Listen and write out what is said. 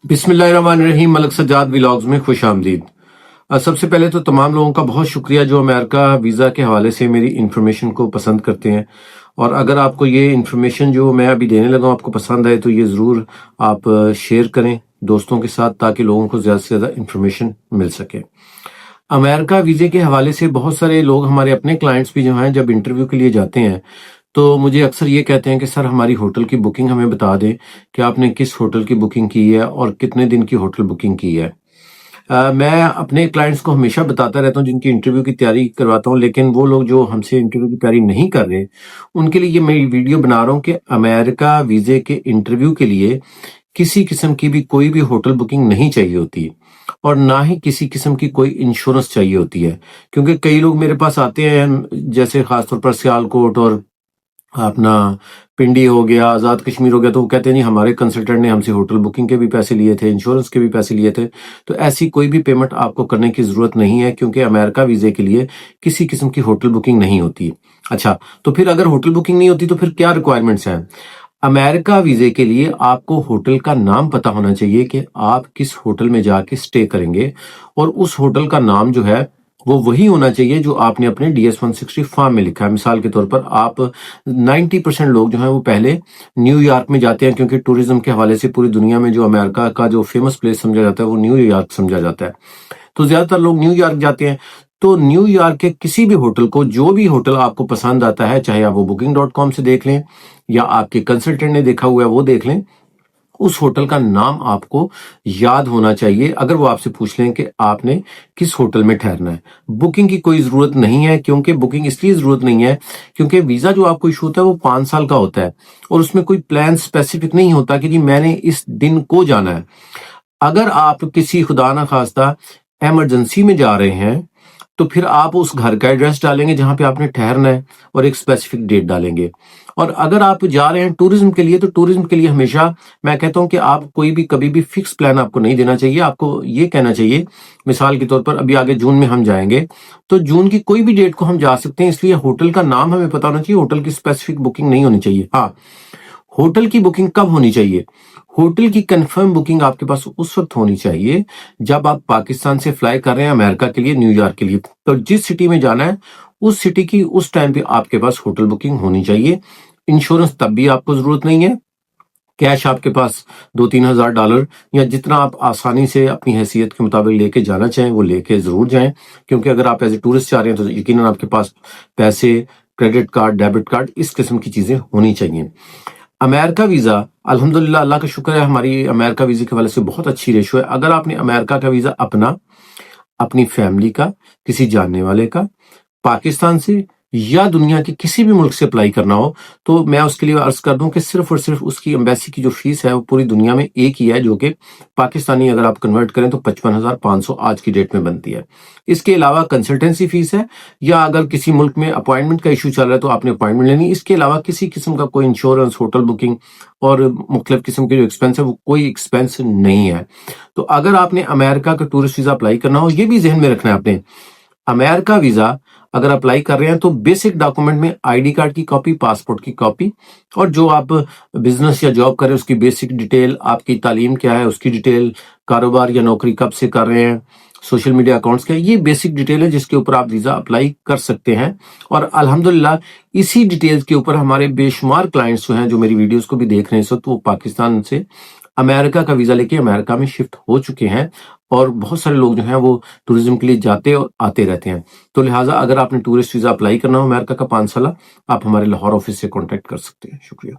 बिस्मिल्लाहिर्रहमानिर्रहीम। मलक सज्जाद व्लॉग्स में खुश आमदीद। सबसे पहले तो तमाम लोगों का बहुत शुक्रिया जो अमेरिका वीज़ा के हवाले से मेरी इन्फॉर्मेशन को पसंद करते हैं। और अगर आपको ये इन्फॉर्मेशन जो मैं अभी देने लगा हूँ आपको पसंद आए तो ये ज़रूर आप शेयर करें दोस्तों के साथ ताकि लोगों को ज़्यादा से ज़्यादा इन्फॉर्मेशन मिल सके। अमेरिका वीज़े के हवाले से बहुत सारे लोग हमारे अपने क्लाइंट्स भी जो हैं जब इंटरव्यू के लिए जाते हैं तो मुझे अक्सर ये कहते हैं कि सर हमारी होटल की बुकिंग हमें बता दें कि आपने किस होटल की बुकिंग की है और कितने दिन की होटल बुकिंग की है। मैं अपने क्लाइंट्स को हमेशा बताता रहता हूँ जिनकी इंटरव्यू की तैयारी करवाता हूँ, लेकिन वो लोग जो हमसे इंटरव्यू की तैयारी नहीं कर रहे उनके लिए ये मैं वीडियो बना रहा हूँ कि अमेरिका वीज़े के इंटरव्यू के लिए किसी किस्म की भी कोई भी होटल बुकिंग नहीं चाहिए होती और ना ही किसी किस्म की कोई इंश्योरेंस चाहिए होती है। क्योंकि कई लोग मेरे पास आते हैं जैसे खासतौर पर सियालकोट और अपना पिंडी हो गया, आज़ाद कश्मीर हो गया, तो वो कहते हैं जी हमारे कंसल्टेंट ने हमसे होटल बुकिंग के भी पैसे लिए थे, इंश्योरेंस के भी पैसे लिए थे। तो ऐसी कोई भी पेमेंट आपको करने की ज़रूरत नहीं है क्योंकि अमेरिका वीज़े के लिए किसी किस्म की होटल बुकिंग नहीं होती। अच्छा, तो फिर अगर होटल बुकिंग नहीं होती तो फिर क्या रिक्वायरमेंट्स हैं? अमेरिका वीज़े के लिए आपको होटल का नाम पता होना चाहिए कि आप किस होटल में जाके स्टे करेंगे और उस होटल का नाम जो है वो वही होना चाहिए जो आपने अपने DS-160 फॉर्म में लिखा है। मिसाल के तौर पर आप 90% लोग जो हैं वो पहले न्यूयॉर्क में जाते हैं क्योंकि टूरिज्म के हवाले से पूरी दुनिया में जो अमेरिका का जो फेमस प्लेस समझा जाता है वो न्यूयॉर्क समझा जाता है। तो ज्यादातर लोग न्यूयॉर्क जाते हैं। तो न्यूयॉर्क के किसी भी होटल को, जो भी होटल आपको पसंद आता है, चाहे आप वो booking.com से देख लें या आपके कंसल्टेंट ने देखा हुआ है वो देख लें, उस होटल का नाम आपको याद होना चाहिए अगर वो आपसे पूछ लें कि आपने किस होटल में ठहरना है। बुकिंग की कोई जरूरत नहीं है क्योंकि बुकिंग इसलिए जरूरत नहीं है क्योंकि वीजा जो आपको इशू होता है वो 5 साल का होता है और उसमें कोई प्लान स्पेसिफिक नहीं होता कि जी मैंने इस दिन को जाना है। अगर आप किसी खुदा ना खास्ता इमरजेंसी में जा रहे हैं तो फिर आप उस घर का एड्रेस डालेंगे जहां पे आपने ठहरना है और एक स्पेसिफिक डेट डालेंगे। और अगर आप जा रहे हैं टूरिज्म के लिए तो टूरिज्म के लिए हमेशा मैं कहता हूं कि आप कोई भी कभी भी फिक्स प्लान आपको नहीं देना चाहिए। आपको ये कहना चाहिए, मिसाल के तौर पर अभी आगे जून में हम जाएंगे तो जून की कोई भी डेट को हम जा सकते हैं, इसलिए होटल का नाम हमें पता होना चाहिए, होटल की स्पेसिफिक बुकिंग नहीं होनी चाहिए। हाँ, होटल की बुकिंग कब होनी चाहिए? होटल की कंफर्म बुकिंग आपके पास उस वक्त होनी चाहिए जब आप पाकिस्तान से फ्लाई कर रहे हैं अमेरिका के लिए, न्यूयॉर्क के लिए। तो जिस सिटी में जाना है उस सिटी की उस टाइम पे आपके पास होटल बुकिंग होनी चाहिए। इंश्योरेंस तब भी आपको जरूरत नहीं है। कैश आपके पास $2-3 हज़ार या जितना आप आसानी से अपनी हैसियत के मुताबिक लेके जाना चाहें वो लेके जरूर जाएं, क्योंकि अगर आप एज ए टूरिस्ट जा रहे हैं तो यकीनन आपके पास पैसे, क्रेडिट कार्ड, डेबिट कार्ड, इस किस्म की चीजें होनी चाहिए। अमेरिका वीजा, अल्हम्दुलिल्लाह, अल्लाह का शुक्र है, हमारी अमेरिका वीजा के वाले से बहुत अच्छी रेशो है। अगर आपने अमेरिका का वीजा अपना, अपनी फैमिली का, किसी जानने वाले का, पाकिस्तान से या दुनिया के किसी भी मुल्क से अप्लाई करना हो तो मैं उसके लिए अर्ज कर दूं कि सिर्फ और सिर्फ उसकी एम्बेसी की जो फीस है वो पूरी दुनिया में एक ही है, जो कि पाकिस्तानी अगर आप कन्वर्ट करें तो 55,500 आज की डेट में बनती है। इसके अलावा कंसल्टेंसी फीस है, या अगर किसी मुल्क में अपॉइंटमेंट का इशू चल रहा है तो आपने अपॉइंटमेंट लेनी। इसके अलावा किसी किस्म का कोई इंश्योरेंस, होटल बुकिंग और मुख्तलिफ किस्म के जो एक्सपेंस है वो कोई एक्सपेंस नहीं है। तो अगर आपने अमेरिका का टूरिस्ट वीजा अप्लाई करना हो, ये भी जहन में रखना है आपने, अमेरिका वीजा अगर अप्लाई कर रहे हैं तो बेसिक डॉक्यूमेंट में आईडी कार्ड की कॉपी, पासपोर्ट की कॉपी, और जो आप बिजनेस या जॉब कर रहे हैं उसकी बेसिक डिटेल, आपकी तालीम क्या है उसकी डिटेल, कारोबार या नौकरी कब से कर रहे हैं, सोशल मीडिया अकाउंट्स क्या है, ये बेसिक डिटेल है जिसके ऊपर आप वीजा अप्लाई कर सकते हैं। और अल्हम्दुलिल्लाह इसी डिटेल्स के ऊपर हमारे बेशुमार क्लाइंट्स जो हैं जो मेरी वीडियोस को भी देख रहे हैं इस वक्त, वो पाकिस्तान से अमेरिका का वीजा लेके अमेरिका में शिफ्ट हो चुके हैं। और बहुत सारे लोग जो हैं वो टूरिज्म के लिए जाते और आते रहते हैं। तो लिहाजा अगर आपने टूरिस्ट वीजा अप्लाई करना हो अमेरिका का 5 साल, आप हमारे लाहौर ऑफिस से कॉन्टेक्ट कर सकते हैं। शुक्रिया।